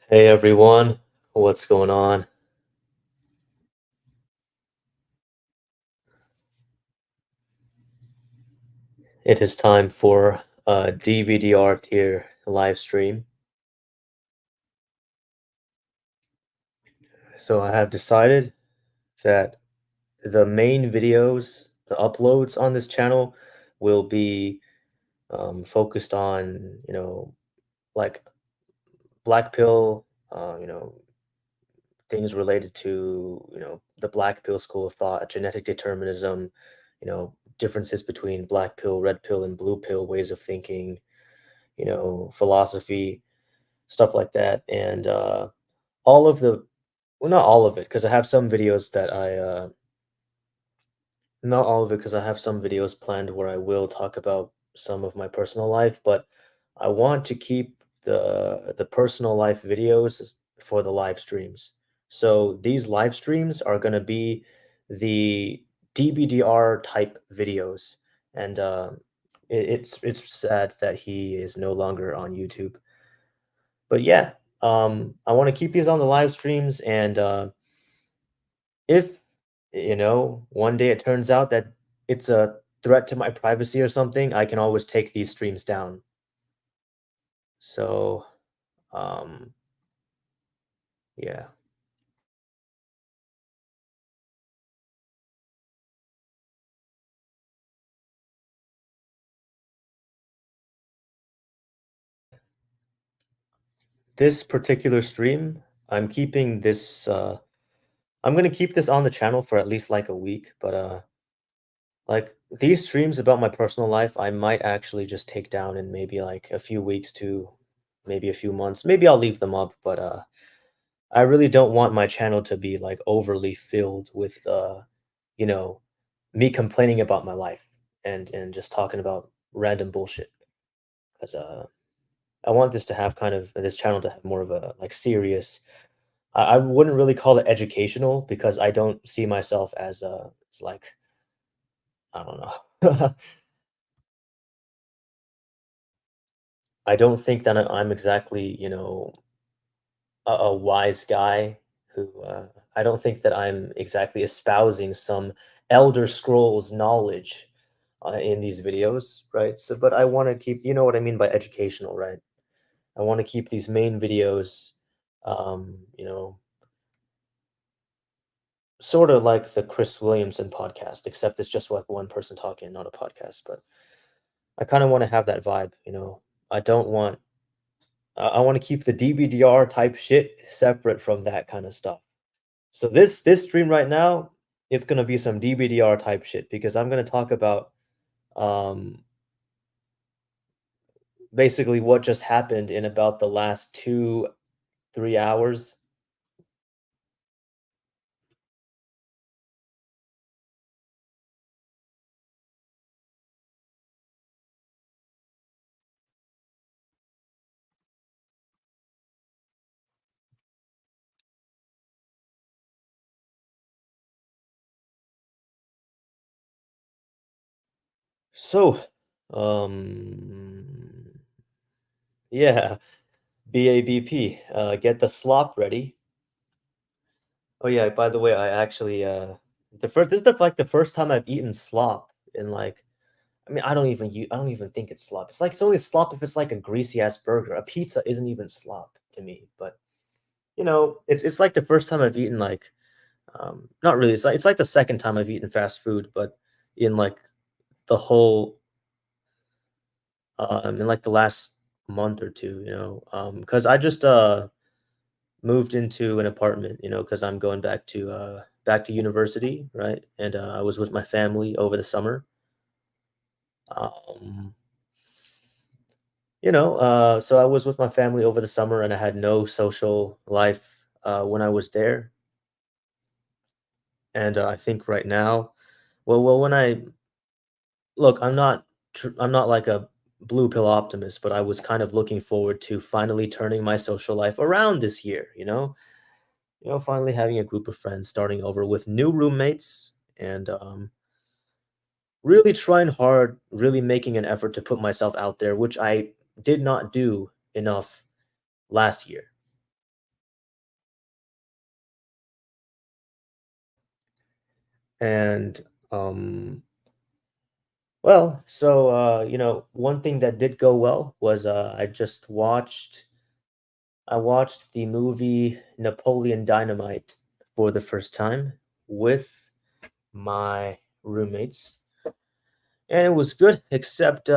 Hey everyone, what's going on? It is time for a DBDR tier live stream. So I have decided that the main videos, the uploads on this channel will be focused on, like black pill, things related to, the black pill school of thought, genetic determinism, differences between black pill, red pill, and blue pill ways of thinking, philosophy, stuff like that, and, all of the well, not all of it, because I have some videos that not all of it, because I have some videos planned where I will talk about some of my personal life, but I want to keep the personal life videos for the live streams. So these live streams are gonna be the DBDR type videos, and, it's sad that he is no longer on YouTube. But yeah, I want to keep these on the live streams, and if one day it turns out that it's a threat to my privacy or something, I can always take these streams down. So, um, yeah. This particular stream, I'm keeping this. I'm gonna keep this on the channel for at least like a week, but like these streams about my personal life, I might actually just take down in maybe like a few weeks to maybe a few months. Maybe I'll leave them up, but I really don't want my channel to be like overly filled with you know, me complaining about my life and just talking about random bullshit. Because I want this to have kind of this channel to have more of a like serious. I wouldn't really call it educational because I don't see myself as it's like I don't know. I don't think that I'm exactly, a wise guy who I don't think that I'm exactly espousing some Elder Scrolls knowledge in these videos, right? So, but I want to keep, you know what I mean by educational, right? I want to keep these main videos, um, you know, sort of like the Chris Williamson podcast, except it's just like one person talking, not a podcast. But I kind of want to have that vibe. I don't want, I want to keep the DBDR type shit separate from that kind of stuff. So this stream right now, it's gonna be some DBDR type shit because I'm gonna talk about um basically what just happened in about the last 2, 3 hours. So, um yeah, BABP, get the slop ready. Oh yeah, by the way, I actually the first this is like the first time I've eaten slop in like I mean, I don't even think it's slop. It's like it's only slop if it's like a greasy ass burger. A pizza isn't even slop to me, but it's like the first time I've eaten like not really. It's like the second time I've eaten fast food, but in like the whole in like the last month or two, because I just moved into an apartment, because I'm going back to university, right? And I was with my family over the summer. Um, so I was with my family over the summer, and I had no social life when I was there. And I think right now, well, when I look, I'm not like a blue pill optimist, but I was kind of looking forward to finally turning my social life around this year, finally having a group of friends, starting over with new roommates, and really trying hard, really making an effort to put myself out there, which I did not do enough last year. And well, so one thing that did go well was I watched the movie Napoleon Dynamite for the first time with my roommates, and it was good, except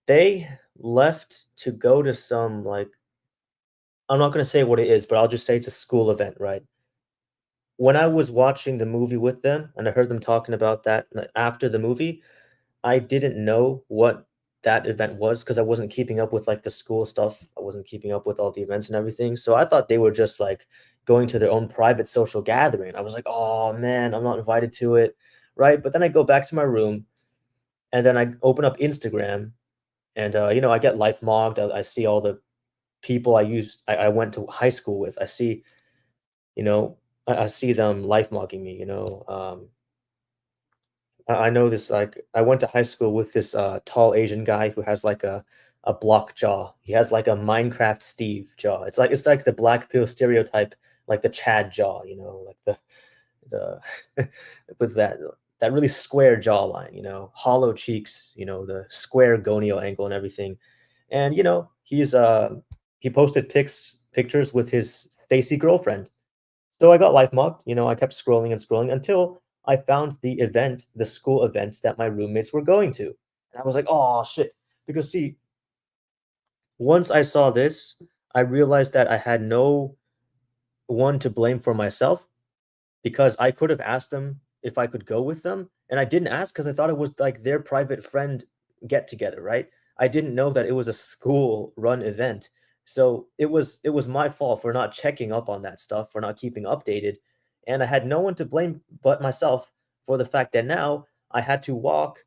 they left to go to some like I'm not gonna say what it is, but I'll just say it's a school event, right? When I was watching the movie with them and I heard them talking about that after the movie, I didn't know what that event was because I wasn't keeping up with like the school stuff. I wasn't keeping up with all the events and everything. So I thought they were just like going to their own private social gathering. I was like, oh man, I'm not invited to it. Right. But then I go back to my room and then I open up Instagram and, I get life mogged. I see all the people I went to high school with. You know, I see them life mogging me, I know this, like, I went to high school with this, tall Asian guy who has, like, a block jaw. He has, like, a Minecraft Steve jaw. It's like the black pill stereotype, like the Chad jaw, like the with that really square jawline, hollow cheeks, the square gonio angle and everything. And, he posted pictures with his Stacy girlfriend. So I got life mugged, I kept scrolling and scrolling until I found the school event that my roommates were going to. And I was like, "Oh shit." Because see, once I saw this, I realized that I had no one to blame for myself because I could have asked them if I could go with them, and I didn't ask because I thought it was, like, their private friend get together, right? I didn't know that it was a school-run event, so it was my fault for not checking up on that stuff, for not keeping updated, and I had no one to blame but myself for the fact that now I had to walk,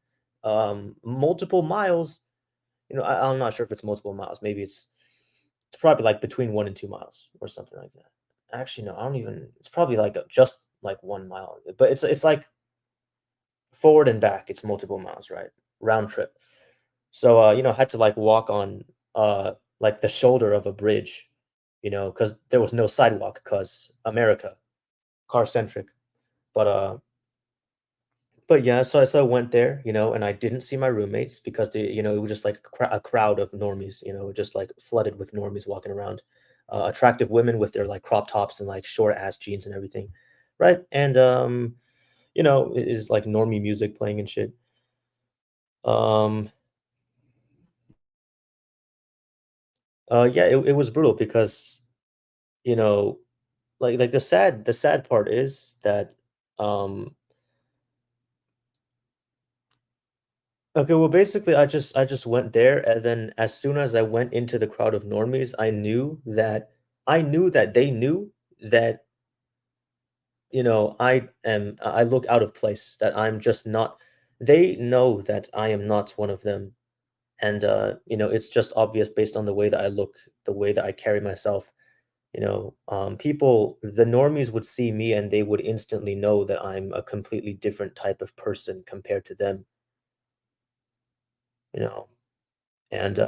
multiple miles. I'm not sure if it's multiple miles, maybe it's probably, like, between 1 and 2 miles or something like that. Actually, no, I don't even it's probably, like, just, like, 1 mile, but it's, like, forward and back, it's multiple miles, right? Round trip. So, I had to, like, walk on, like, the shoulder of a bridge, because there was no sidewalk. Cause America, car-centric. But, yeah, so I went there, and I didn't see my roommates because it was just like a crowd of normies, just like flooded with normies walking around, attractive women with their like crop tops and like short ass jeans and everything, right? And it is like normie music playing and shit. Um, yeah, it was brutal because you know, like the sad part is that um okay, well, basically, I just went there, and then as soon as I went into the crowd of normies, I knew that they knew that, I look out of place, that I'm just not they know that I am not one of them, and, it's just obvious based on the way that I look, the way that I carry myself, the normies would see me, and they would instantly know that I'm a completely different type of person compared to them, you know? And,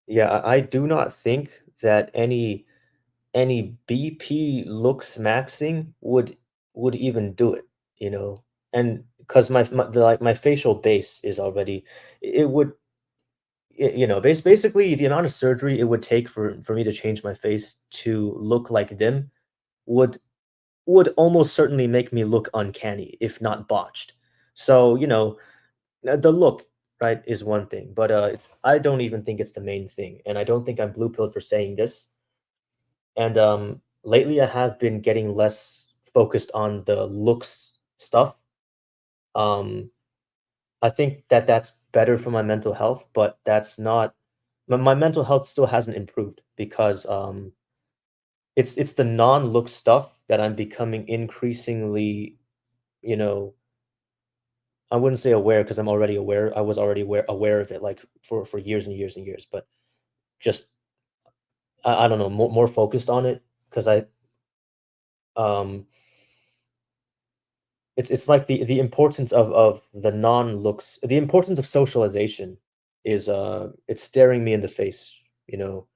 yeah, I do not think that any BP looks maxing would even do it, and because my facial base is already it would basically the amount of surgery it would take for me to change my face to look like them would would almost certainly make me look uncanny, if not botched. So, the look, right, is one thing, but I don't even think it's the main thing, and I don't think I'm blue pilled for saying this. And lately, I have been getting less focused on the looks stuff. Um, I think that that's better for my mental health, but that's not. My mental health still hasn't improved because it's the non-look stuff that I'm becoming increasingly, you know, I wouldn't say aware because I'm already aware. I was already aware of it like for years and years and years, but just I don't know, more focused on it because um it's like the importance of the non-looks, the importance of socialization is it's staring me in the face, you know.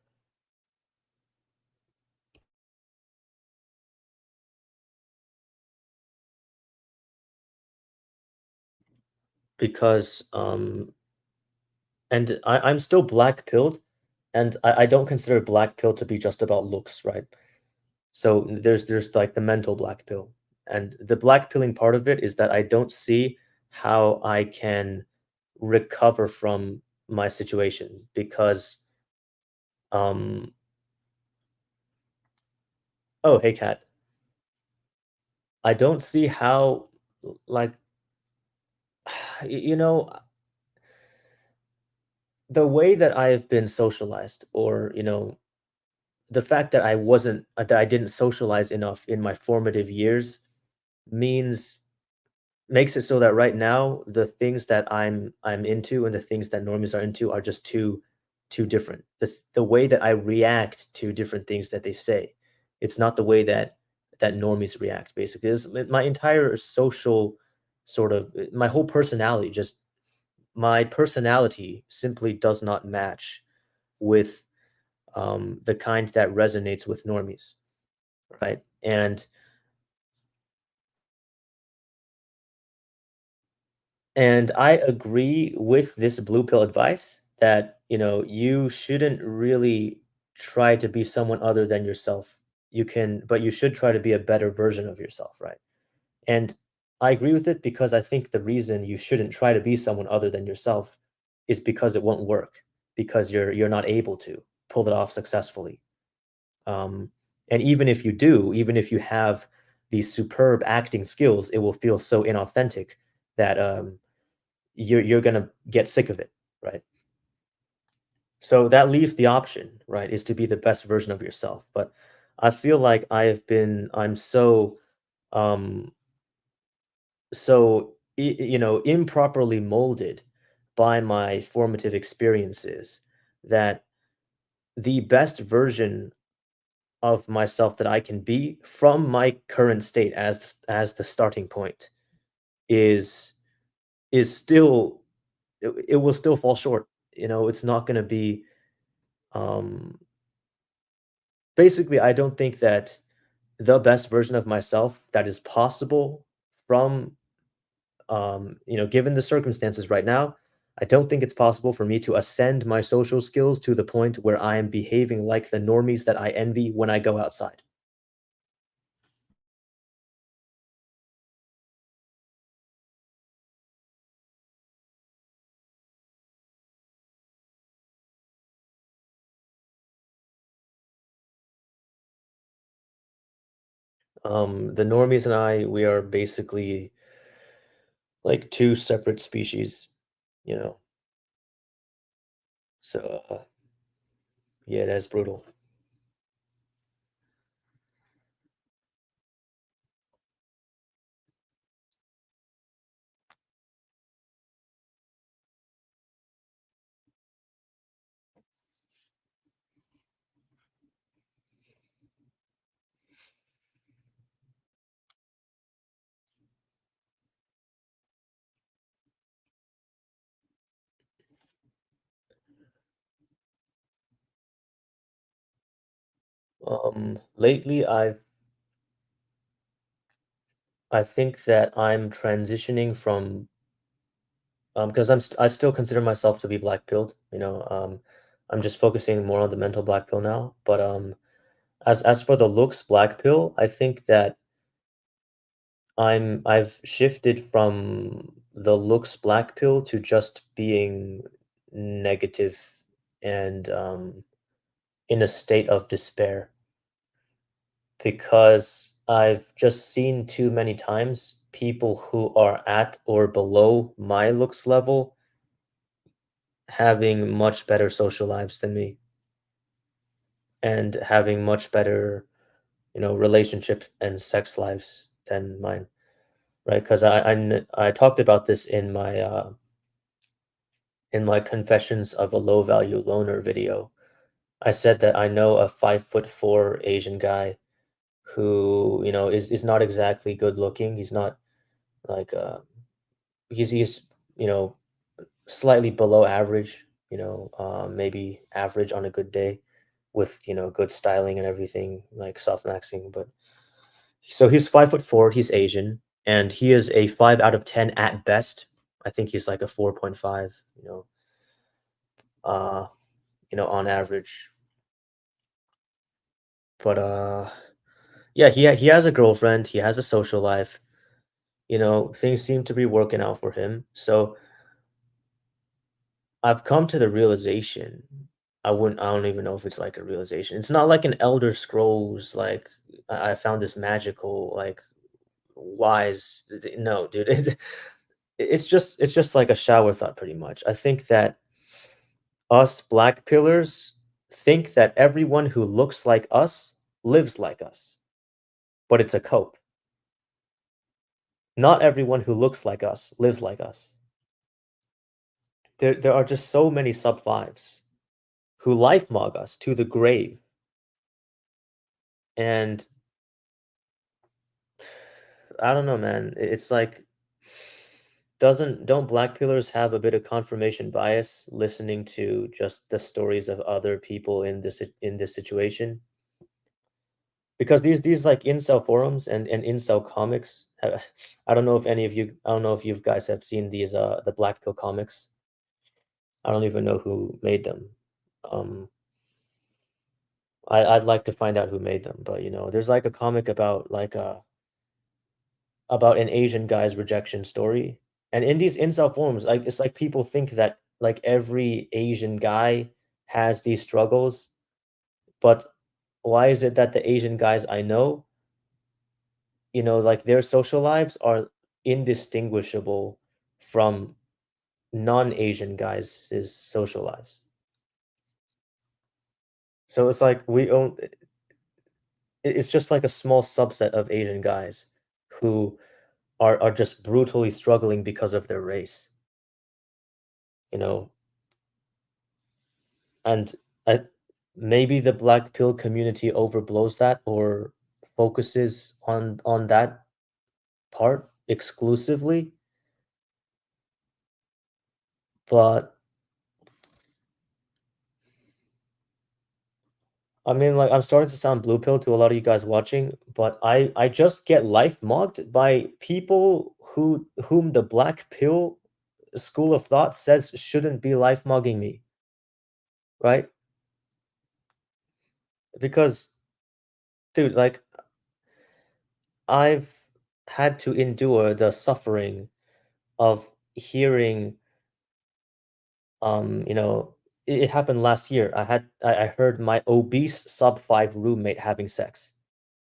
because and I'm still black pilled, and I don't consider black pill to be just about looks, right? So there's like the mental black pill, and the black pilling part of it is that I don't see how I can recover from my situation because um oh hey cat, I don't see how like you know the way that I've been socialized, or the fact that I didn't socialize enough in my formative years means makes it so that right now the things that I'm into and the things that normies are into are just too different. The way that I react to different things that they say, it's not the way that normies react. Basically, my entire social sort of my whole personality, just my personality simply does not match with the kind that resonates with normies, right? And I agree with this blue pill advice that, you shouldn't really try to be someone other than yourself. But you should try to be a better version of yourself, right? And I agree with it because I think the reason you shouldn't try to be someone other than yourself is because it won't work, because you're not able to pull it off successfully. Um, and even if you do, even if you have these superb acting skills, it will feel so inauthentic that you're gonna get sick of it, right? So that leaves the option, right, is to be the best version of yourself. But I feel like I'm so um improperly molded by my formative experiences that the best version of myself that I can be from my current state as the starting point is still it will still fall short. It's not going to be um basically I don't think that the best version of myself that is possible from given the circumstances right now, I don't think it's possible for me to ascend my social skills to the point where I am behaving like the normies that I envy when I go outside. The normies and we are basically like two separate species, you know. So yeah, that's brutal. Lately I think that I'm transitioning from because I still consider myself to be black pilled, I'm just focusing more on the mental black pill now. But as for the looks black pill, I think that I've shifted from the looks black pill to just being negative and in a state of despair because I've just seen too many times people who are at or below my looks level having much better social lives than me and having much better, relationship and sex lives than mine, right? Because I talked about this in my confessions of a low value loner video. I said that I know a 5'4" Asian guy who is not exactly good looking. He's not like he's you know slightly below average, maybe average on a good day with, good styling and everything, like soft maxing. But so he's 5'4", he's Asian, and he is a 5 out of 10 at best. I think he's like a 4.5, uh, on average. But yeah, he has a girlfriend, he has a social life, things seem to be working out for him. So I've come to the realization. I don't even know if it's like a realization. It's not like an Elder Scrolls, like I found this magical, like wise. No, dude. It's just like a shower thought pretty much. I think that us black pillars think that everyone who looks like us lives like us, but it's a cope. Not everyone who looks like us lives like us. There are just so many sub fives who life mog us to the grave. And I don't know, man. It's like don't black pillars have a bit of confirmation bias listening to just the stories of other people in this situation? Because these like incel forums and incel comics, I don't know if you guys have seen these the black pill comics. I don't even know who made them. Um I'd like to find out who made them, but there's like a comic about about an Asian guy's rejection story. And in these incel forums, like it's like people think that like every Asian guy has these struggles, but why is it that the Asian guys I know, like their social lives are indistinguishable from non-Asian guys' social lives? So it's like it's just like a small subset of Asian guys who are just brutally struggling because of their race, you know? And I maybe the black pill community overblows that or focuses on that part exclusively, but I mean, like, I'm starting to sound blue pill to a lot of you guys watching, but I just get life mocked by people whom the black pill school of thought says shouldn't be life mugging me, right? Because, dude, like, I've had to endure the suffering of hearing, it happened last year. I heard my obese sub 5 roommate having sex,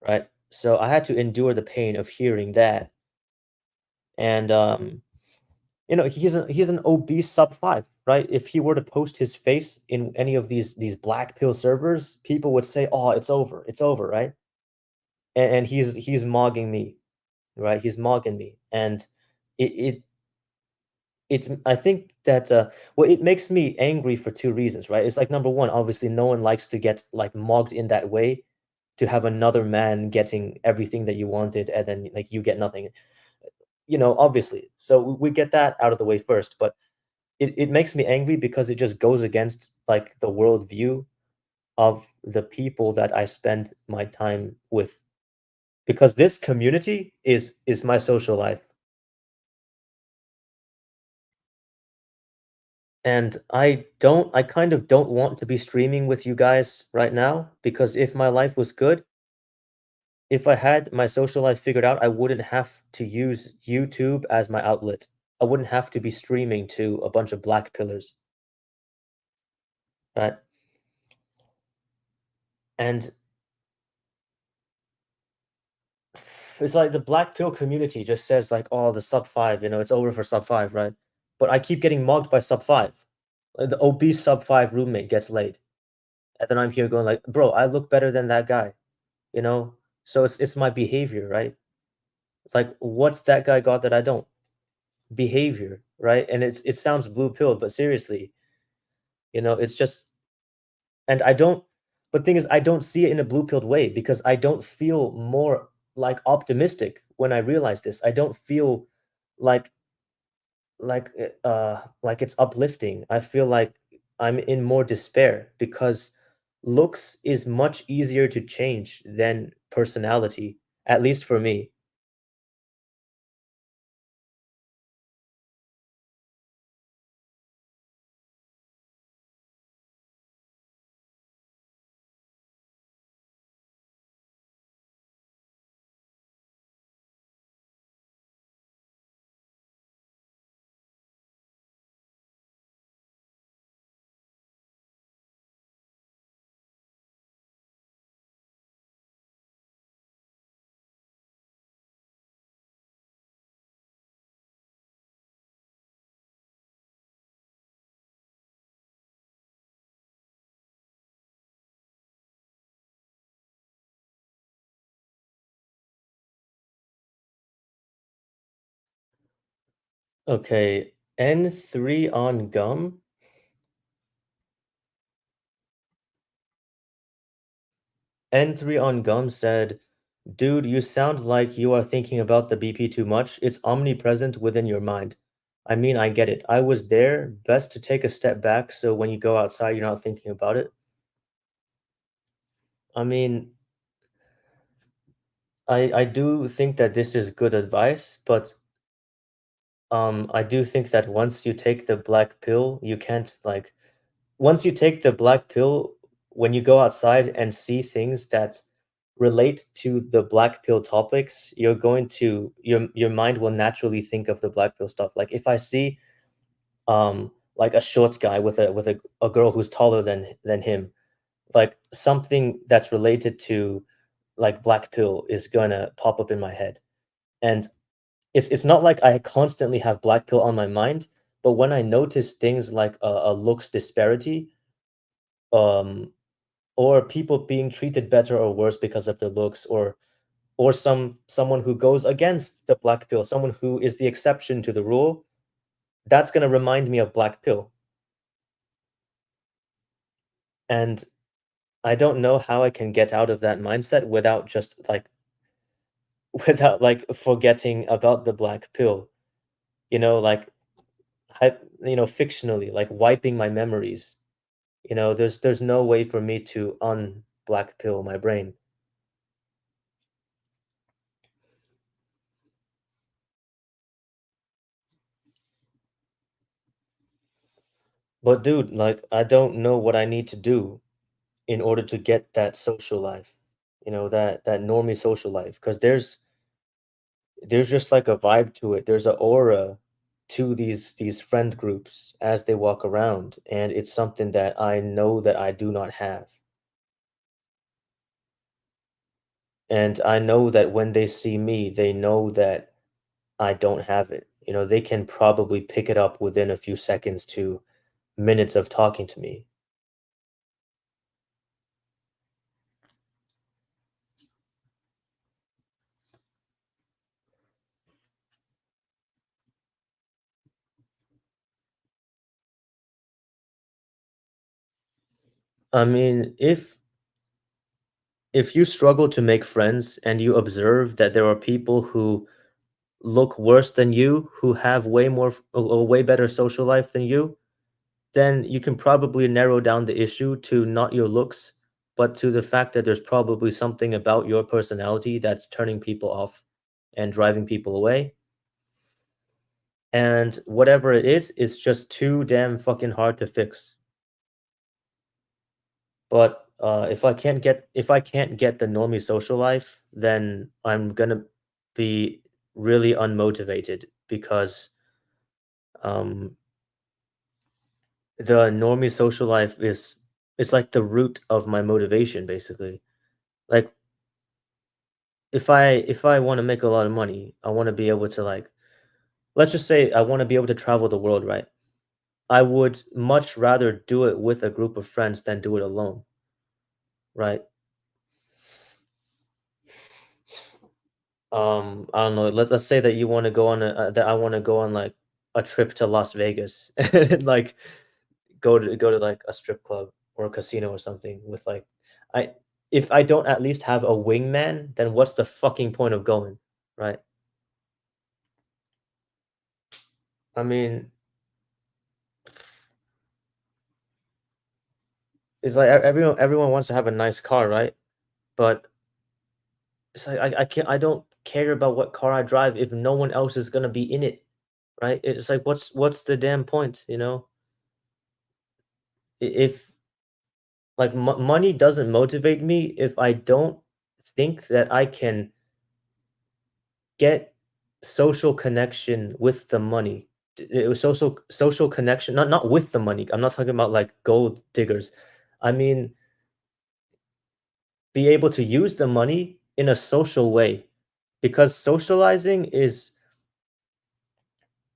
right? So I had to endure the pain of hearing that. And he's an obese sub 5, right? If he were to post his face in any of these black pill servers, people would say, "Oh, it's over," right? And he's mogging me, right? He's mogging me, and it it it's I think that well, it makes me angry for two reasons, right? It's like number one, obviously, no one likes to get like mogged in that way, to have another man getting everything that you wanted, and then like you get nothing, obviously. So we get that out of the way first, but it makes me angry because it just goes against like the worldview of the people that I spend my time with. Because this community is my social life. And I kind of don't want to be streaming with you guys right now because if my life was good, if I had my social life figured out, I wouldn't have to use YouTube as my outlet. I wouldn't have to be streaming to a bunch of black pillars, right? And it's like the black pill community just says like, "Oh, the sub 5, it's over for sub 5, right?" But I keep getting mugged by sub 5. Like, the obese sub 5 roommate gets laid, and then I'm here going like, "Bro, I look better than that guy," you know? So it's my behavior, right? It's like, what's that guy got that I don't? Behavior, right? And it sounds blue pilled, but seriously, it's just and I don't but thing is I don't see it in a blue pilled way because I don't feel more like optimistic when I realize this. I don't feel like like it's uplifting. I feel like I'm in more despair because looks is much easier to change than personality, at least for me. Okay, N3 on gum? N3 on gum said, "Dude, you sound like you are thinking about the BP too much. It's omnipresent within your mind. I mean, I get it. I was there. Best to take a step back so when you go outside, you're not thinking about it." I mean, I do think that this is good advice, but I do think that once you take the black pill, you can't like once you take the black pill, when you go outside and see things that relate to the black pill topics, you're going to your mind will naturally think of the black pill stuff. Like if I see like a short guy with a girl who's taller than him, like something that's related to like black pill is gonna pop up in my head. And it's not like I constantly have black pill on my mind, but when I notice things like a looks disparity, um, or people being treated better or worse because of their looks, or someone who goes against the black pill, someone who is the exception to the rule, that's gonna remind me of black pill. And I don't know how I can get out of that mindset without just like without like forgetting about the black pill. Like fictionally, like wiping my memories. There's no way for me to unblack pill my brain. But dude, like I don't know what I need to do in order to get that social life. That normie social life. Because there's just like a vibe to it. There's a aura to these friend groups as they walk around, and it's something that I know that I do not have. And I know that when they see me, they know that I don't have it. They can probably pick it up within a few seconds to minutes of talking to me. I mean, if you struggle to make friends and you observe that there are people who look worse than you, who have a way better social life than you, then you can probably narrow down the issue to not your looks, but to the fact that there's probably something about your personality that's turning people off and driving people away. And whatever it is, it's just too damn fucking hard to fix. But if I can't get the normie social life, then I'm gonna be really unmotivated because um the normie social life is it's like the root of my motivation basically. Like if I want to make a lot of money, I want to be able to like let's just say I want to be able to travel the world, right? I would much rather do it with a group of friends than do it alone, right? I don't know. Let's say that you want to go on that I want to go on like a trip to Las Vegas and like go to like a strip club or a casino or something with like I if I don't at least have a wingman, then what's the fucking point of going, right? I mean, it's like everyone wants to have a nice car, right? But it's like I don't care about what car I drive if no one else is gonna be in it, right? It's like what's the damn point, you know? If like money doesn't motivate me if I don't think that I can get social connection with the money. It was social connection, not with the money. I'm not talking about like gold diggers. I mean, be able to use the money in a social way, because socializing is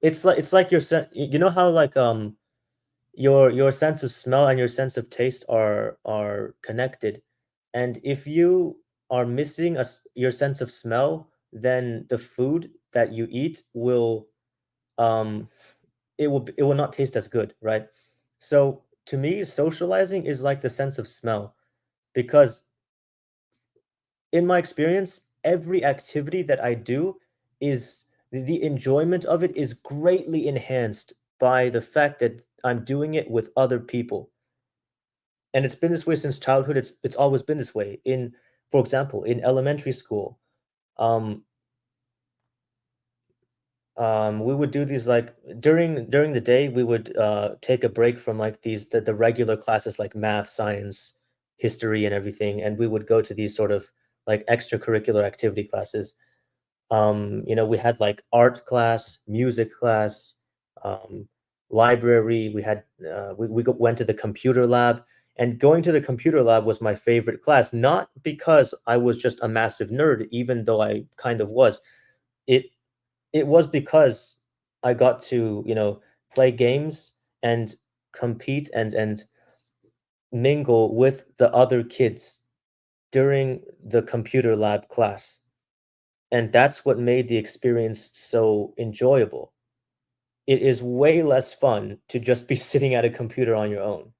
it's like you know how like your sense of smell and your sense of taste are connected, and if you are missing your sense of smell, then the food that you eat will um, it will not taste as good, right? So to me, socializing is like the sense of smell because in my experience, every activity that I do is the enjoyment of it is greatly enhanced by the fact that I'm doing it with other people. And it's been this way since childhood. It's always been this way. For example, in elementary school, um, we would do these like during the day, we would take a break from like the regular classes like math, science, history, and everything, and we would go to these sort of like extracurricular activity classes. We had like art class, music class, um, library. Went to the computer lab, and going to the computer lab was my favorite class. Not because I was just a massive nerd, even though I kind of was. It it was because I got to play games and compete and mingle with the other kids during the computer lab class. And that's what made the experience so enjoyable. It is way less fun to just be sitting at a computer on your own.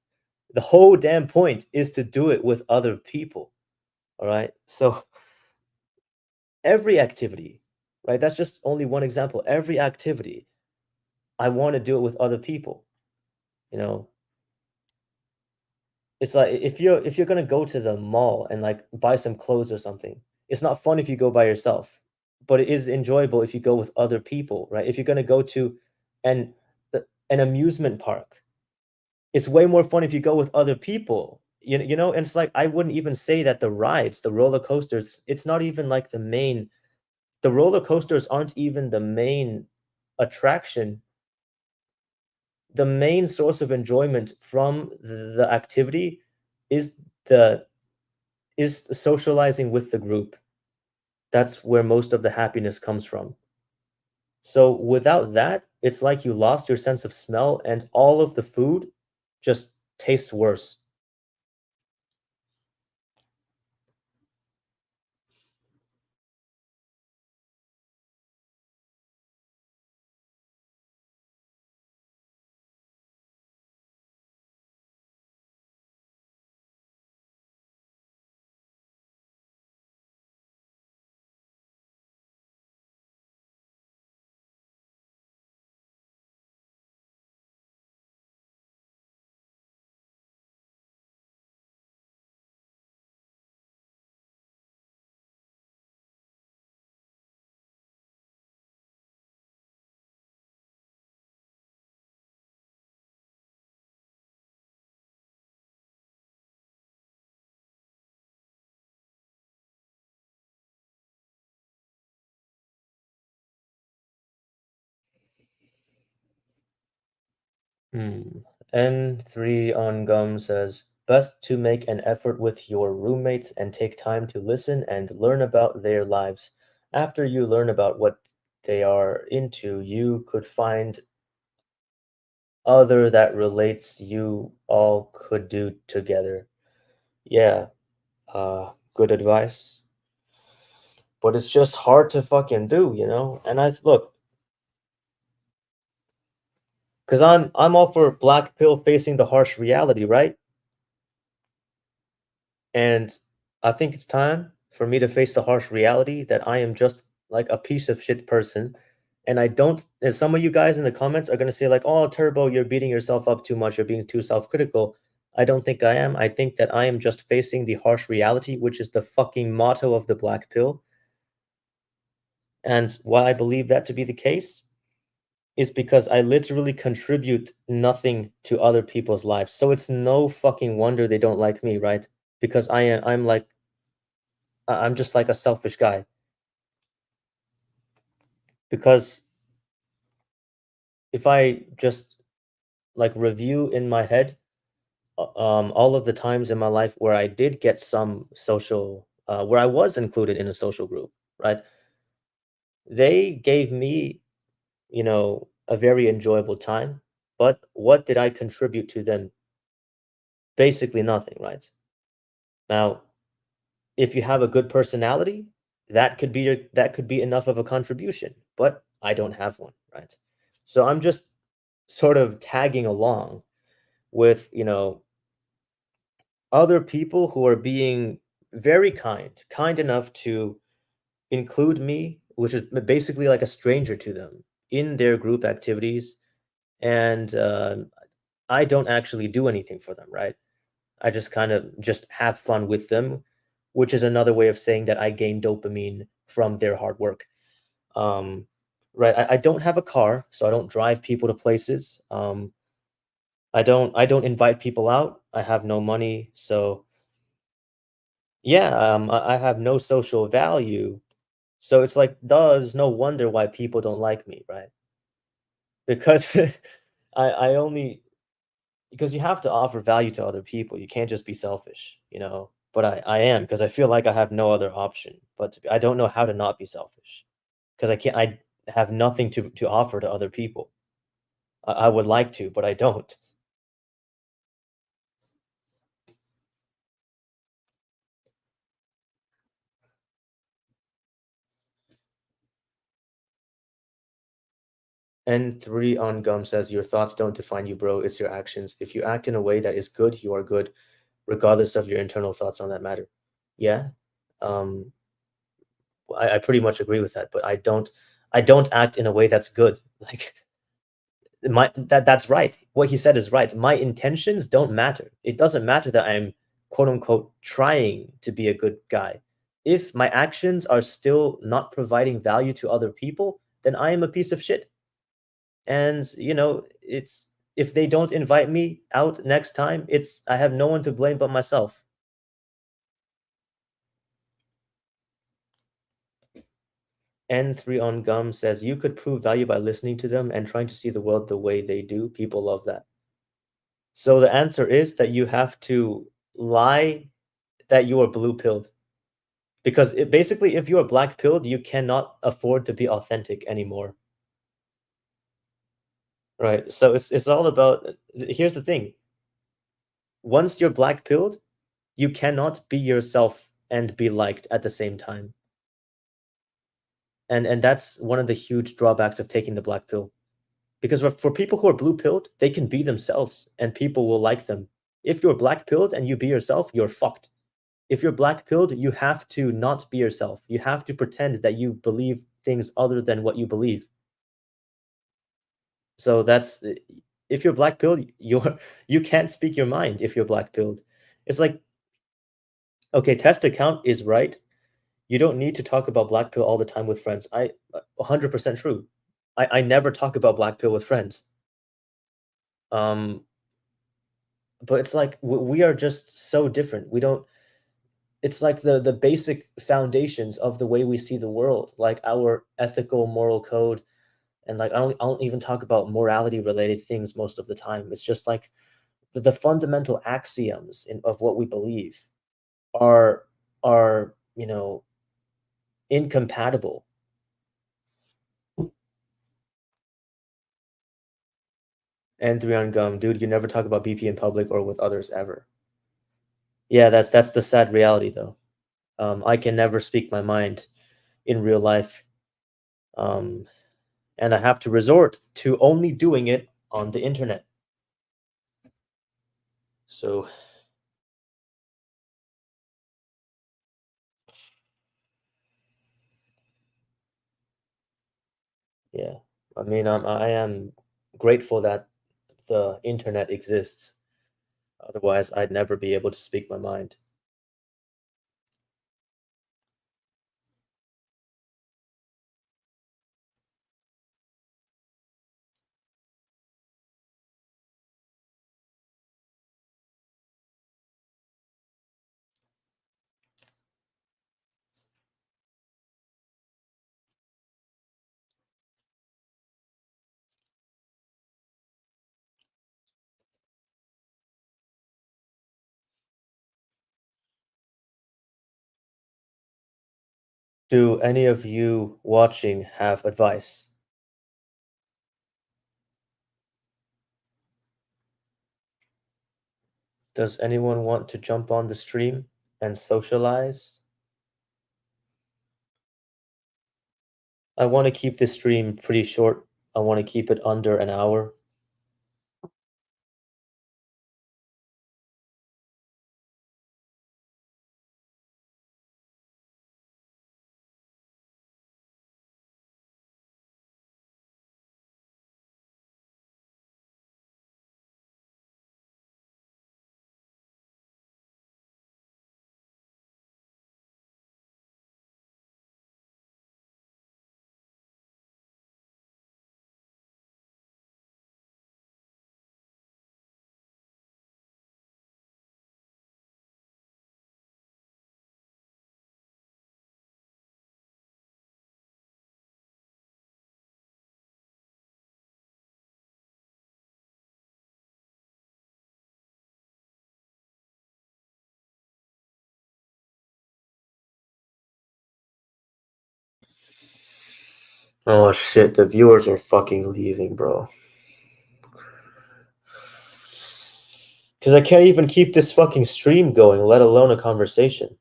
The whole damn point is to do it with other people, all right? So every activity, right? That's just only one example. Every activity, I want to do it with other people, you know? It's like if you're gonna go to the mall and like buy some clothes or something, it's not fun if you go by yourself, but it is enjoyable if you go with other people, right? If you're gonna go to an an amusement park, it's way more fun if you go with other people. And it's like I wouldn't even say that the rides, the roller coasters, it's not even like the roller coasters aren't even the main attraction. The main source of enjoyment from the activity is the is socializing with the group. That's where most of the happiness comes from. So without that, it's like you lost your sense of smell and all of the food just tastes worse. Hmm. N3 on gum says, best to make an effort with your roommates and take time to listen and learn about their lives. After you learn about what they are into, you could find other that relates you all could do together. Yeah, good advice. But it's just hard to fucking do. And I look, because I'm all for black pill facing the harsh reality, right? And I think it's time for me to face the harsh reality that I am just like a piece of shit person. And I don't, and some of you guys in the comments are going to say, like, oh, Turbo, you're beating yourself up too much. You're being too self critical. I don't think I am. I think that I am just facing the harsh reality, which is the fucking motto of the black pill. And why I believe that to be the case is because I literally contribute nothing to other people's lives. So it's no fucking wonder they don't like me, right? Because I'm like I'm just like a selfish guy. Because if I just like review in my head all of the times in my life where I did get some social where I was included in a social group, right? They gave me, a very enjoyable time, but what did I contribute to them? Basically nothing, right? Now, if you have a good personality, that could be enough of a contribution, but I don't have one, right? So I'm just sort of tagging along with, other people who are being very kind enough to include me, which is basically like a stranger to them, in their group activities. And I don't actually do anything for them, right? I just kind of just have fun with them, which is another way of saying that I gain dopamine from their hard work. Um, right. I don't have a car, so I don't drive people to places. I don't invite people out. I have no money, so yeah, I have no social value. So it's like, does no wonder why people don't like me, right? Because I only because you have to offer value to other people. You can't just be selfish, you know. But I am because I feel like I have no other option. But I don't know how to not be selfish because I can't. I have nothing to offer to other people. I would like to, but I don't. N3 on Gum says, "Your thoughts don't define you, bro. It's your actions. If you act in a way that is good, you are good, regardless of your internal thoughts on that matter." Yeah, um, I pretty much agree with that, but I don't act in a way that's good. Like that's right. What he said is right. My intentions don't matter. It doesn't matter that I'm quote unquote trying to be a good guy. If my actions are still not providing value to other people, then I am a piece of shit. And it's if they don't invite me out next time, it's I have no one to blame but myself. N3 on Gum says you could prove value by listening to them and trying to see the world the way they do. People love that. So the answer is that you have to lie that you are blue pilled because basically if you are black pilled, you cannot afford to be authentic anymore. Right? So it's all about here's the thing. Once you're black pilled, you cannot be yourself and be liked at the same time. And that's one of the huge drawbacks of taking the black pill. Because for people who are blue pilled, they can be themselves and people will like them. If you're black pilled and you be yourself, you're fucked. If you're black pilled, you have to not be yourself. You have to pretend that you believe things other than what you believe. So that's if you're black pilled, you can't speak your mind if you're black pilled. It's like, okay, test account is right. You don't need to talk about black pill all the time with friends. 100% true. I never talk about black pill with friends. Um, but it's like we are just so different. We don't it's like the basic foundations of the way we see the world, like our ethical moral code. And like I don't even talk about morality related things most of the time. It's just like the fundamental axioms of what we believe are are incompatible. And three on gum, dude, you never talk about BP in public or with others ever. Yeah, that's the sad reality though. I can never speak my mind in real life. Um, and I have to resort to only doing it on the internet. So yeah, I mean, I am grateful that the internet exists. Otherwise, I'd never be able to speak my mind. Do any of you watching have advice? Does anyone want to jump on the stream and socialize? I want to keep this stream pretty short. I want to keep it under an hour. Oh shit, the viewers are fucking leaving, bro. Because I can't even keep this fucking stream going, let alone a conversation.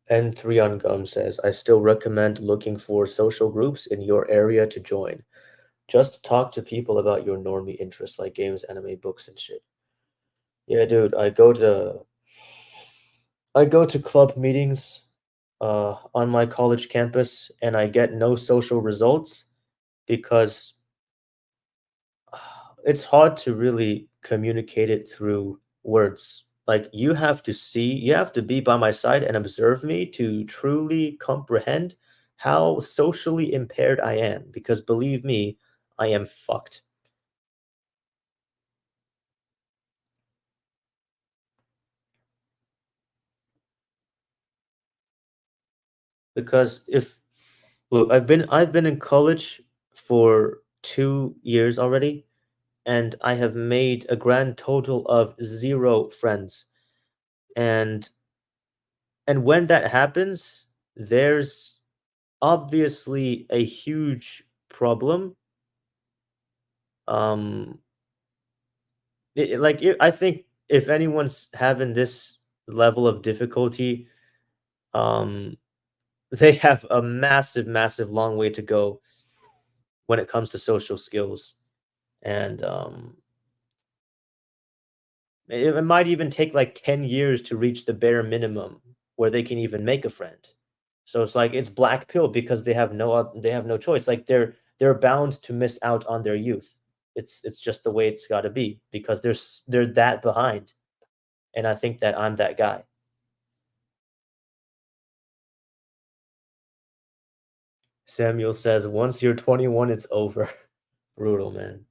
N3 on Gum says, I still recommend looking for social groups in your area to join. Just talk to people about your normie interests like games, anime, books, and shit. Yeah, dude, I go to club meetings on my college campus and I get no social results because it's hard to really communicate it through words. Like you have to be by my side and observe me to truly comprehend how socially impaired I am because believe me, I am fucked. Because if look, I've been in college for 2 years already and I have made a grand total of 0 friends. And when that happens, there's obviously a huge problem. Um, I think if anyone's having this level of difficulty, um, they have a massive, massive long way to go when it comes to social skills. And it might even take like 10 years to reach the bare minimum where they can even make a friend. So it's like it's black pill because they have no choice. Like they're bound to miss out on their youth. It's just the way it's got to be because they're that behind. And I think that I'm that guy. Samuel says once you're 21 it's over. Brutal, man.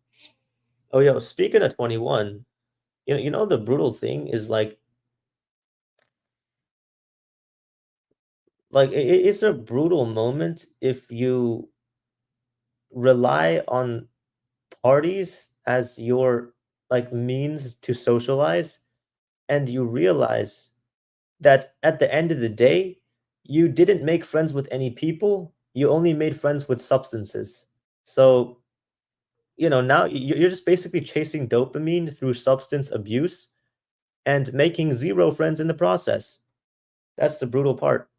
Oh, yo, speaking of 21, you know the brutal thing is it's a brutal moment if you rely on parties as your like means to socialize and you realize that at the end of the day you didn't make friends with any people, you only made friends with substances. So now you're just basically chasing dopamine through substance abuse and making 0 friends in the process. That's the brutal part.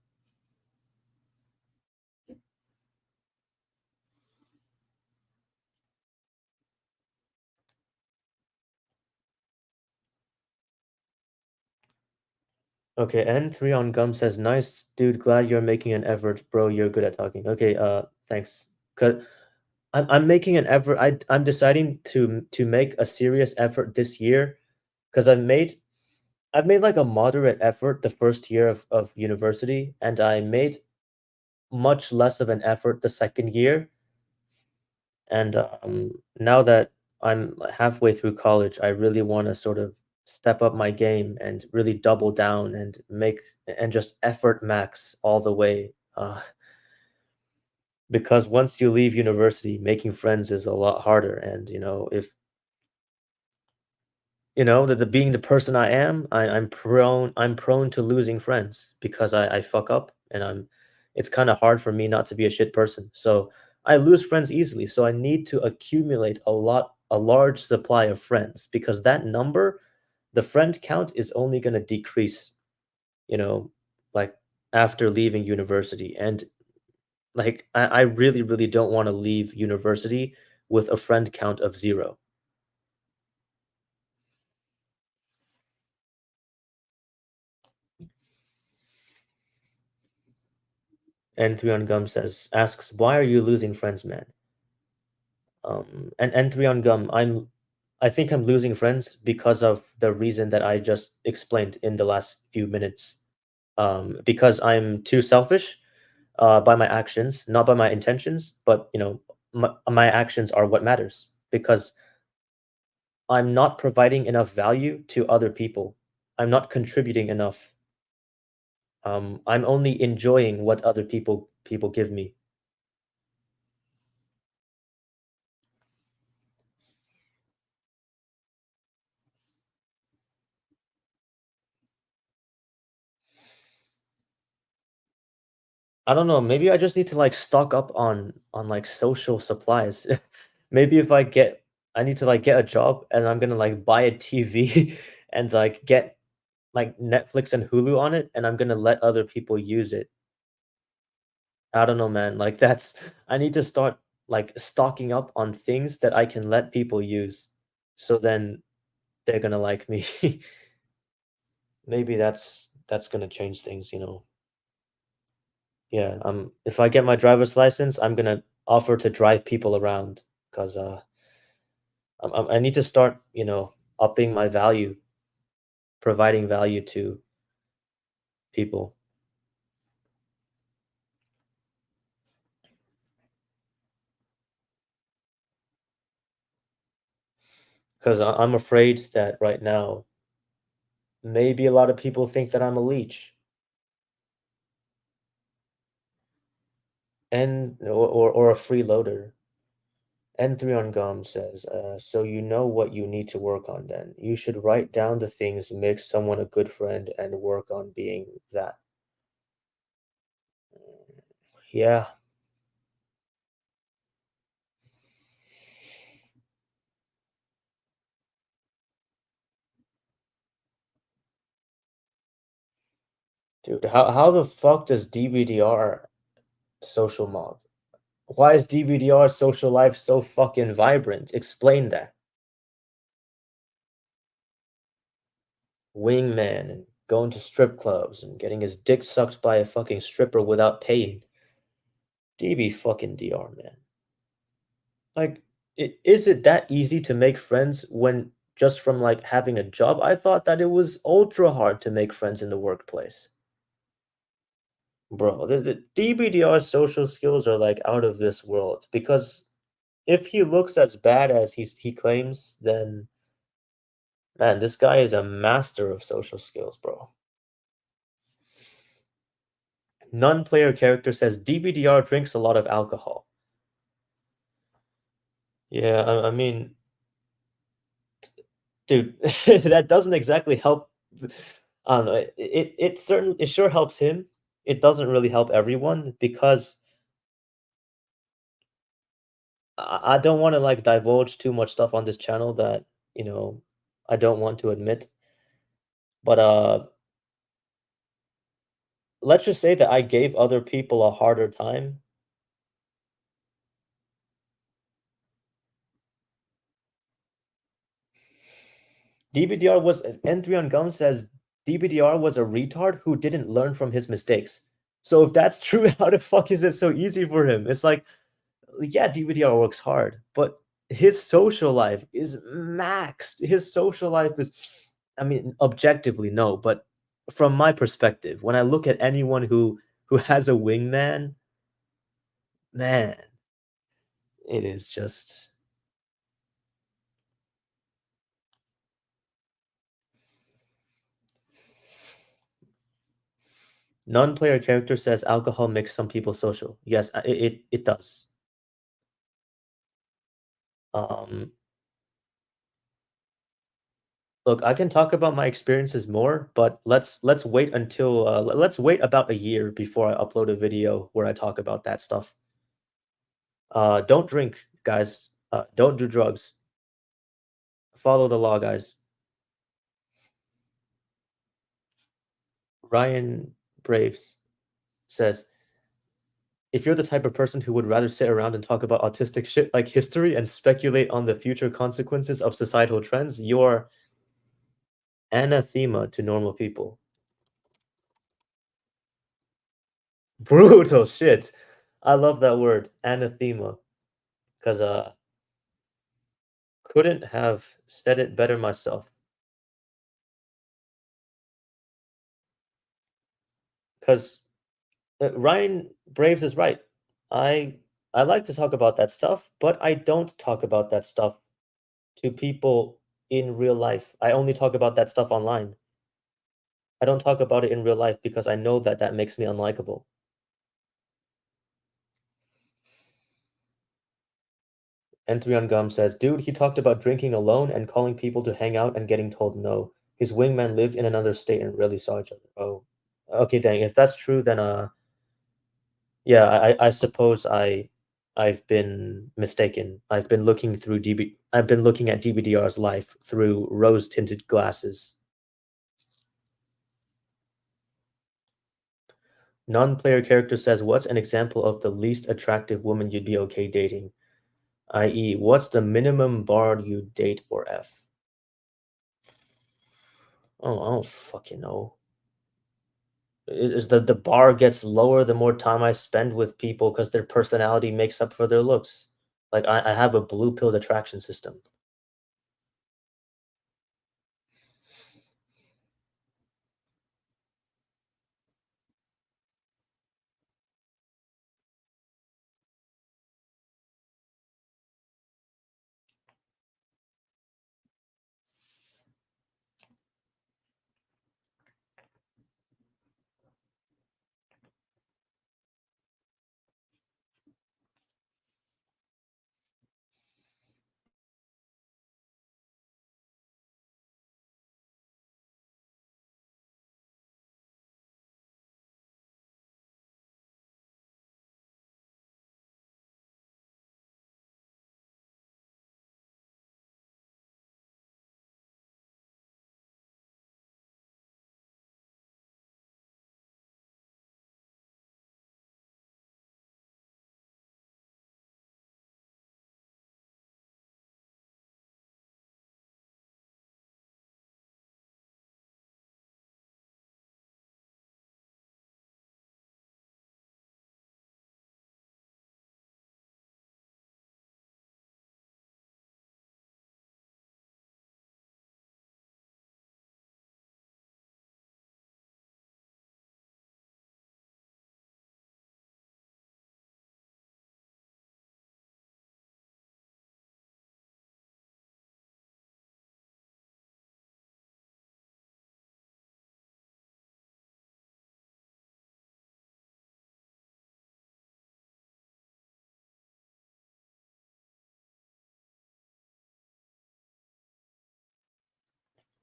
Okay, N3 on Gum says, "Nice, dude. Glad you're making an effort, bro. You're good at talking." Okay, thanks. Cause I'm making an effort. I'm deciding to make a serious effort this year, because I've made like a moderate effort the first year of university, and I made much less of an effort the second year. And now that I'm halfway through college, I really want to sort of step up my game and really double down and just effort max all the way. Because once you leave university, making friends is a lot harder. And if the being the person I am, I'm prone to losing friends because I fuck up and it's kind of hard for me not to be a shit person. So I lose friends easily. So I need to accumulate a large supply of friends because that number, the friend count is only going to decrease, you know, like after leaving university. And Like, I really, really don't wanna leave university with a friend count of 0. And 3 on Gum asks, "Why are you losing friends, man?" And 3 on Gum, I think I'm losing friends because of the reason that I just explained in the last few minutes. Because I'm too selfish, by my actions, not by my intentions, but, my actions are what matters because I'm not providing enough value to other people. I'm not contributing enough. I'm only enjoying what other people give me. I don't know, maybe I just need to, like, stock up on, like, social supplies. Maybe if I need to, like, get a job and I'm gonna, like, buy a TV and, like, get, like, Netflix and Hulu on it, and I'm gonna let other people use it. I don't know, man, like, that's I need to start, like, stocking up on things that I can let people use, so then they're gonna like me. Maybe that's gonna change things, you know? Yeah, if I get my driver's license, I'm gonna offer to drive people around 'cause, I need to start, upping my value, providing value to people, 'cause I'm afraid that right now, maybe a lot of people think that I'm a leech, and or a freeloader. N3 on Gum says, "So you know what you need to work on then. You should write down the things make someone a good friend and work on being that." Yeah, dude, how the fuck does DBDR social mob? Why is DBDR social life so fucking vibrant? Explain that. Wingman and going to strip clubs and getting his dick sucked by a fucking stripper without paying. DB fucking DR, man. Like, is it that easy to make friends when just from like having a job? I thought that it was ultra hard to make friends in the workplace. Bro, the DBDR's social skills are like out of this world because if he looks as bad as he claims, then man, this guy is a master of social skills, bro. Non-player character says DBDR drinks a lot of alcohol. Yeah, I mean, dude, that doesn't exactly help. I don't know. It sure helps him. It doesn't really help everyone because I don't want to like divulge too much stuff on this channel that you know I don't want to admit. But let's just say that I gave other people a harder time. DBDR was N3 on Gum says DBDR was a retard who didn't learn from his mistakes. So if that's true, how the fuck is it so easy for him? It's like, yeah, DBDR works hard, but his social life is maxed. His social life is, I mean, objectively no, but from my perspective, when I look at anyone who has a wingman, man, it is just non-player character says alcohol makes some people social. Yes, it does. Um, Look, I can talk about my experiences more, but let's wait until let's wait about a year before I upload a video where I talk about that stuff. Don't drink, guys. Don't do drugs. Follow the law, guys. Ryan Braves says If you're the type of person who would rather sit around and talk about autistic shit like history and speculate on the future consequences of societal trends, you're anathema to normal people. Brutal shit. I love that word, anathema, because couldn't have said it better myself. Because Ryan Braves is right. I I like to talk about that stuff, but I don't talk about that stuff to people in real life. I only talk about that stuff online. I don't talk about it in real life because I know that that makes me unlikable. N3 on Gum says, "Dude, he talked about drinking alone and calling people to hang out and getting told no. His wingman lived in another state and rarely saw each other." Oh, okay, dang. If that's true, then yeah, I suppose I've been mistaken. I've been looking at DBDR's life through rose-tinted glasses. Non-player character says, "What's an example of the least attractive woman you'd be okay dating? I.e., what's the minimum bar you date or F?" Oh, I don't fucking know. Is the bar gets lower the more time I spend with people because their personality makes up for their looks. Like I have a blue pilled attraction system.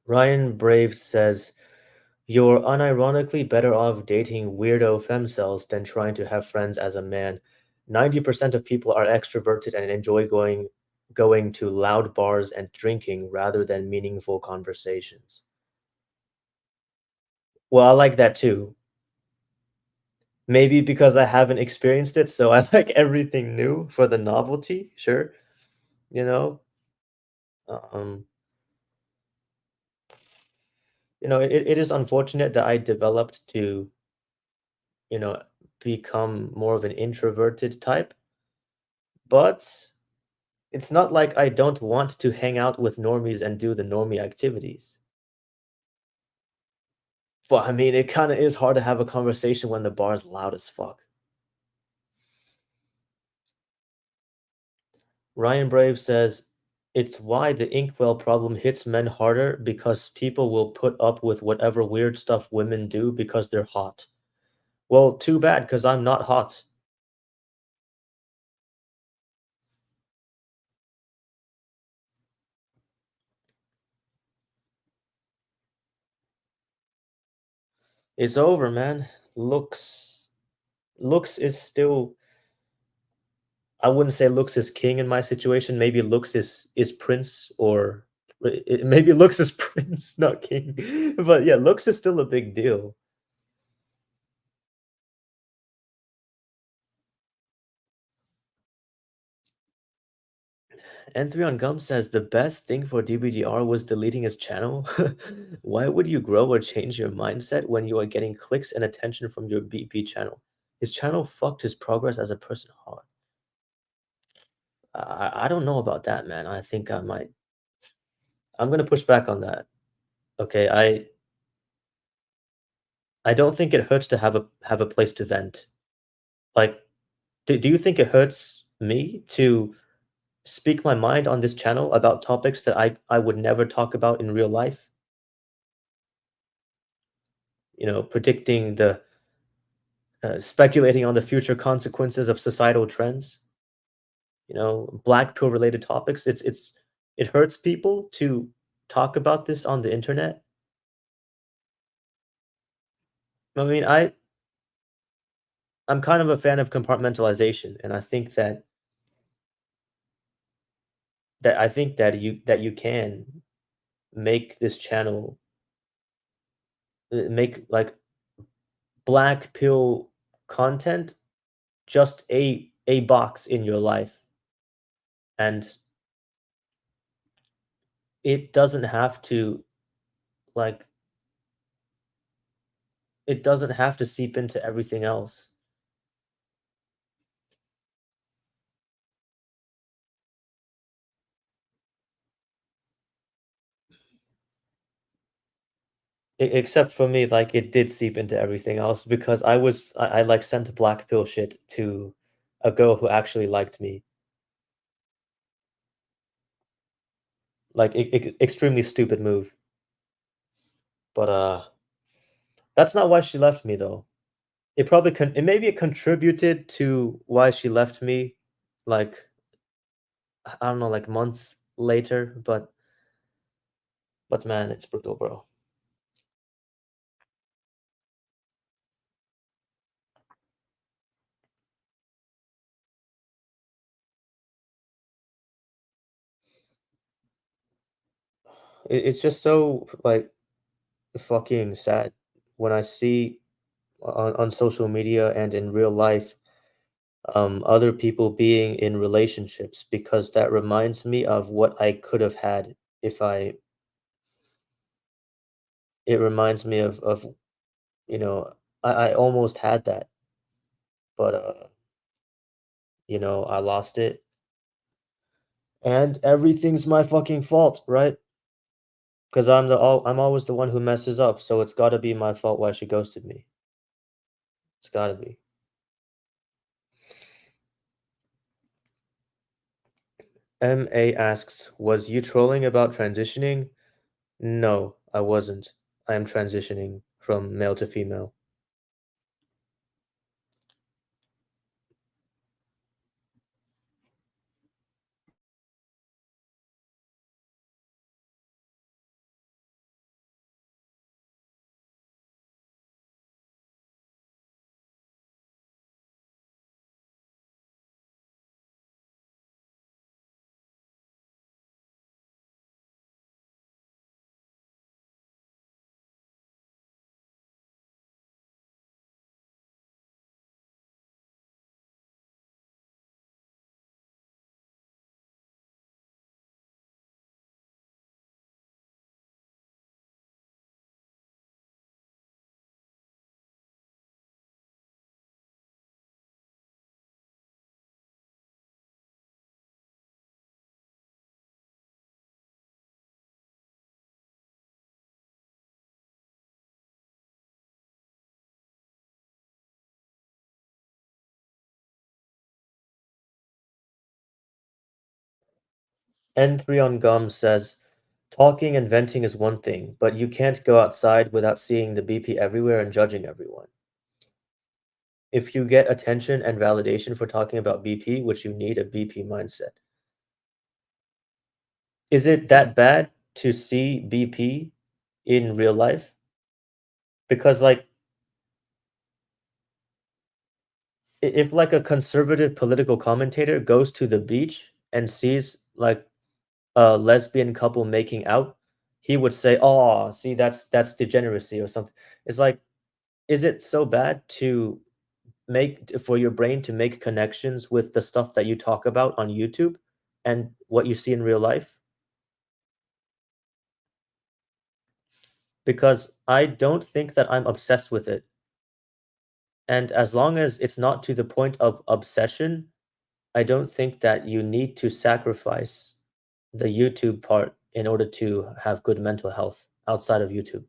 Ryan Brave says, "You're unironically better off dating weirdo femcels than trying to have friends as a man. 90% of people are extroverted and enjoy going to loud bars and drinking rather than meaningful conversations." Well, I like that too. Maybe because I haven't experienced it, so I like everything new for the novelty, sure, you know? Um, it is unfortunate that I developed to, you know, become more of an introverted type, but it's not like I don't want to hang out with normies and do the normie activities. But I mean, it kind of is hard to have a conversation when the bar's loud as fuck. Ryan Brave says, "It's why the inkwell problem hits men harder because people will put up with whatever weird stuff women do because they're hot." Well, too bad, because I'm not hot. It's over, man. Looks is still, I wouldn't say looks is king in my situation. Maybe looks is prince, or maybe looks is prince, not king. But yeah, looks is still a big deal. N3 on Gum says the best thing for DBDR was deleting his channel. Why would you grow or change your mindset when you are getting clicks and attention from your BP channel? His channel fucked his progress as a person hard. I don't know about that, man. I think I might. I'm gonna push back on that. Okay, I don't think it hurts to have a place to vent. Like, do you think it hurts me to speak my mind on this channel about topics that I would never talk about in real life? Predicting the speculating on the future consequences of societal trends, black pill related topics. It hurts people to talk about this on the internet. I mean, I'm kind of a fan of compartmentalization, and I think that you can make this channel make like black pill content just a box in your life, and it doesn't have to like it doesn't have to seep into everything else. Except for me, like, it did seep into everything else because I sent black pill shit to a girl who actually liked me. Like, extremely stupid move. But, that's not why she left me, though. Maybe it contributed to why she left me, like, I don't know, like, months later, but man, it's brutal, bro. It's just so, like, fucking sad when I see on social media and in real life, other people being in relationships, because that reminds me of what I could have had if I it reminds me of you know I almost had that, but I lost it, and everything's my fucking fault, right? Because I'm always the one who messes up, so it's got to be my fault why she ghosted me. It's got to be. Ma asks, was you trolling about transitioning? No, I wasn't. I am transitioning from male to female. N3 on Gum says, talking and venting is one thing, but you can't go outside without seeing the BP everywhere and judging everyone. If you get attention and validation for talking about BP, which you need a BP mindset. Is it that bad to see BP in real life? Because, like, if like a conservative political commentator goes to the beach and sees like a lesbian couple making out, he would say, "Oh, see, that's degeneracy or something." It's like, is it so bad to for your brain to make connections with the stuff that you talk about on YouTube and what you see in real life? Because I don't think that I'm obsessed with it. And as long as it's not to the point of obsession, I don't think that you need to sacrifice the YouTube part in order to have good mental health outside of YouTube.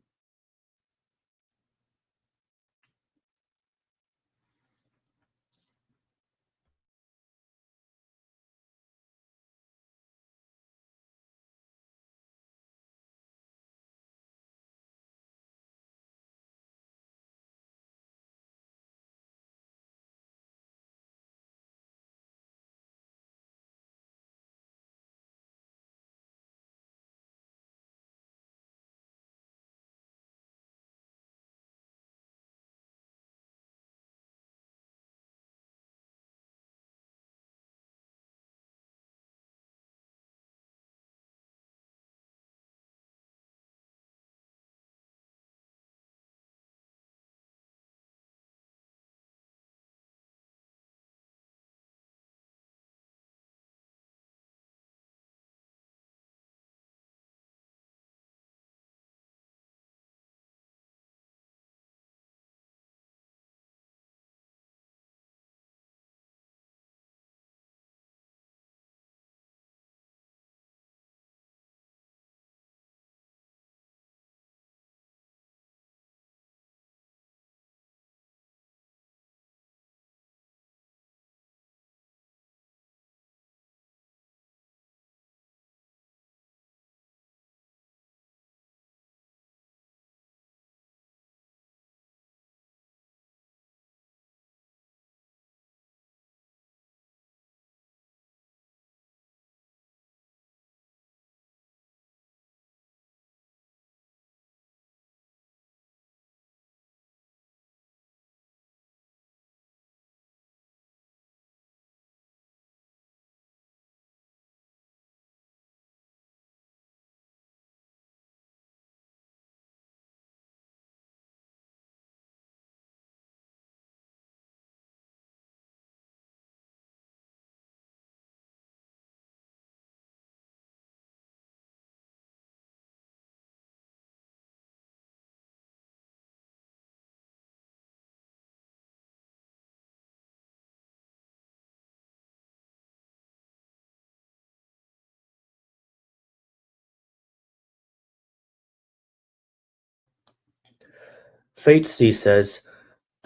Fate C says,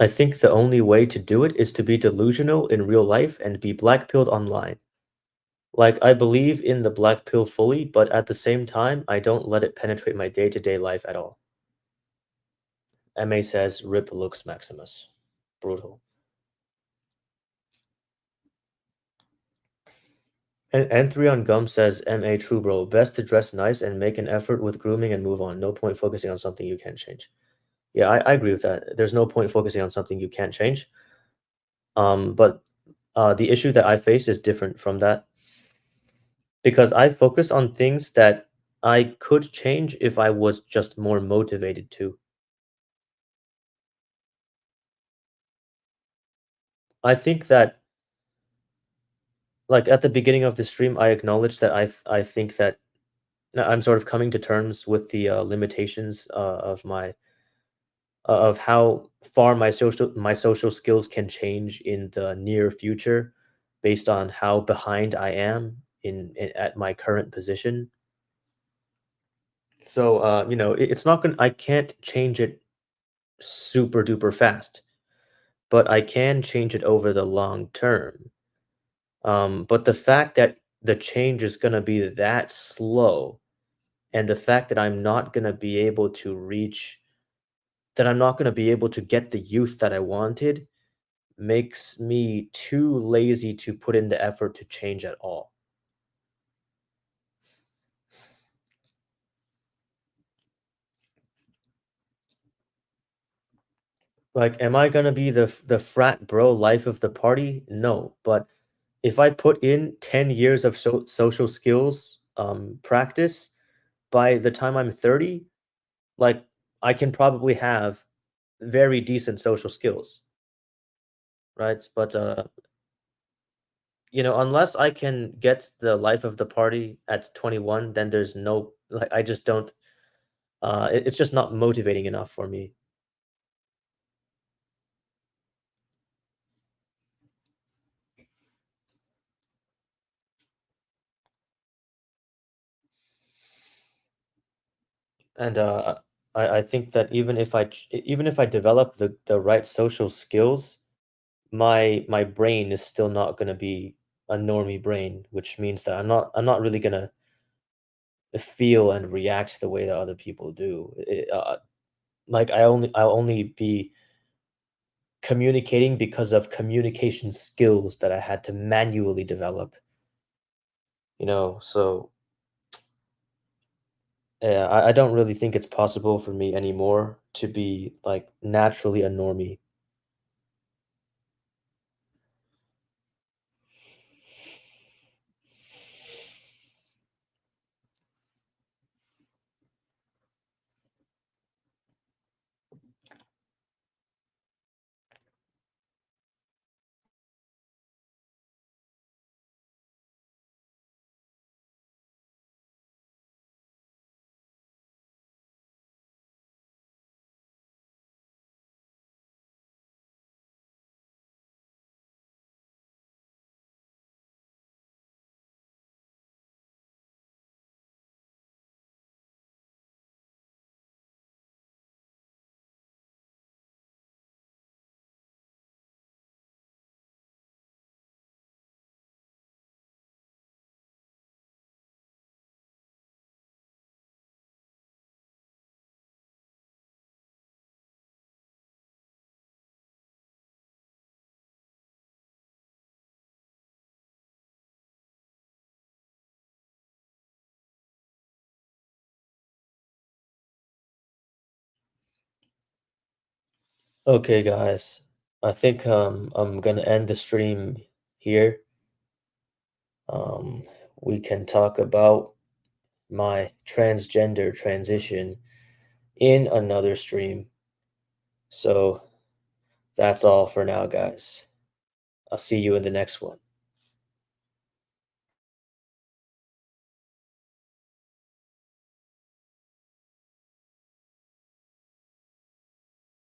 I think the only way to do it is to be delusional in real life and be blackpilled online. Like, I believe in the black pill fully, but at the same time, I don't let it penetrate my day-to-day life at all. MA says, Rip looks Maximus. Brutal. And 3 on Gum says, MA true bro, best to dress nice and make an effort with grooming and move on. No point focusing on something you can't change. Yeah, I agree with that. There's no point focusing on something you can't change. But the issue that I face is different from that because I focus on things that I could change if I was just more motivated to. I think that, like, at the beginning of the stream, I acknowledged that I think that I'm sort of coming to terms with the limitations of how far my social skills can change in the near future based on how behind I am in at my current position. So it's not gonna I can't change it super duper fast, but I can change it over the long term. But the fact that the change is gonna be that slow, and the fact that I'm not gonna be able to get the youth that I wanted makes me too lazy to put in the effort to change at all. Like, am I gonna be the frat bro life of the party? No, but if I put in 10 years of social skills practice, by the time I'm 30, like I can probably have very decent social skills, right? But unless I can get the life of the party at 21, then there's no like I just don't it's just not motivating enough for me. And I think that even if I develop the right social skills, my brain is still not gonna be a normie brain, which means that I'm not really gonna feel and react the way that other people do. Like I'll only be communicating because of communication skills that I had to manually develop, so yeah, I don't really think it's possible for me anymore to be like naturally a normie. Okay, guys. I think I'm gonna end the stream here. Um, we can talk about my transgender transition in another stream. So that's all for now, guys. I'll see you in the next one.